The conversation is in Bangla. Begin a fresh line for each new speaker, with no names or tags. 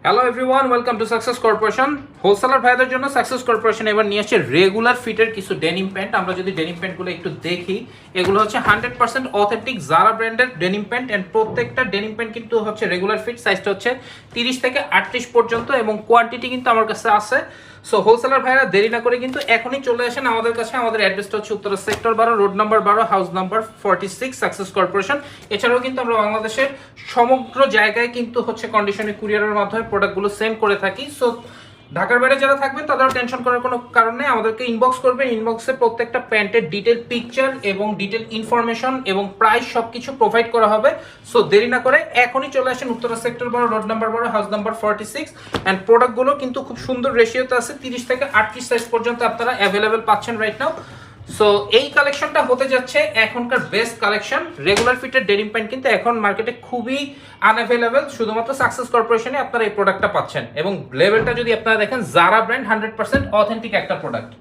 Hello everyone, welcome to success corporation. Wholesaler ভাইদের জন্য সাকসেস কর্পোরেশন এবার নিয়ে আসছে রেগুলার ফিটের কিছু ডেনিম প্যান্ট। আমরা যদি ডেনিম প্যান্টগুলো একটু দেখি, এগুলো হচ্ছে 100% অথেন্টিক জারা ব্র্যান্ডের ডেনিম প্যান্ট। অ্যান্ড প্রত্যেকটা ডেনিম প্যান্ট কিন্তু হচ্ছে রেগুলার ফিট, সাইজটা হচ্ছে 30 থেকে 38 পর্যন্ত এবং কোয়ান্টিটি কিন্তু আমার কাছে আছে। সো হোলসেলার ভাইরা দেরি না করে কিন্তু এখনই চলে আসেন আমাদের কাছে। আমাদের অ্যাড্রেসটা হচ্ছে Uttara sector 12, road number 12, house number 46, success corporation. এছাড়াও কিন্তু আমরা বাংলাদেশের সমগ্র জায়গায় কিন্তু হচ্ছে কন্ডিশনে কুরিয়ারের মাধ্যমে প্রোডাক্টগুলো সেন্ড করে থাকি। সো ঢাকার বাইরে যারা থাকবেন তাদের টেনশন করার কোনো কারণ নেই, আমাদেরকে ইনবক্স করবেন। ইনবক্সে প্রত্যেকটা প্যান্টের ডিটেল পিকচার এবং ডিটেল ইনফরমেশন এবং প্রাইস সব কিছু প্রোভাইড করা হবে। সো দেরি না করে এখনই চলে আসেন Uttara sector 12, road number 12, house number 46। And প্রোডাক্টগুলো কিন্তু খুব সুন্দর রেশিওতে আছে, 30 থেকে 38 সাইজ পর্যন্ত আপনারা অ্যাভেলেবেল পাচ্ছেন রাইট নাও। সো এই কালেকশনটা হতে যাচ্ছে এখনকার বেস্ট কালেকশন। রেগুলার ফিটের ডেনিম প্যান্ট কিন্তু এখন মার্কেটে খুবই আনঅ্যাভেলেবেল, শুধুমাত্র সাকসেস কর্পোরেশনে আপনারা এই প্রোডাক্টটা পাচ্ছেন। এবং লেভেলটা যদি আপনারা দেখেন, জারা ব্র্যান্ড 100% অথেন্টিক একটা প্রোডাক্ট।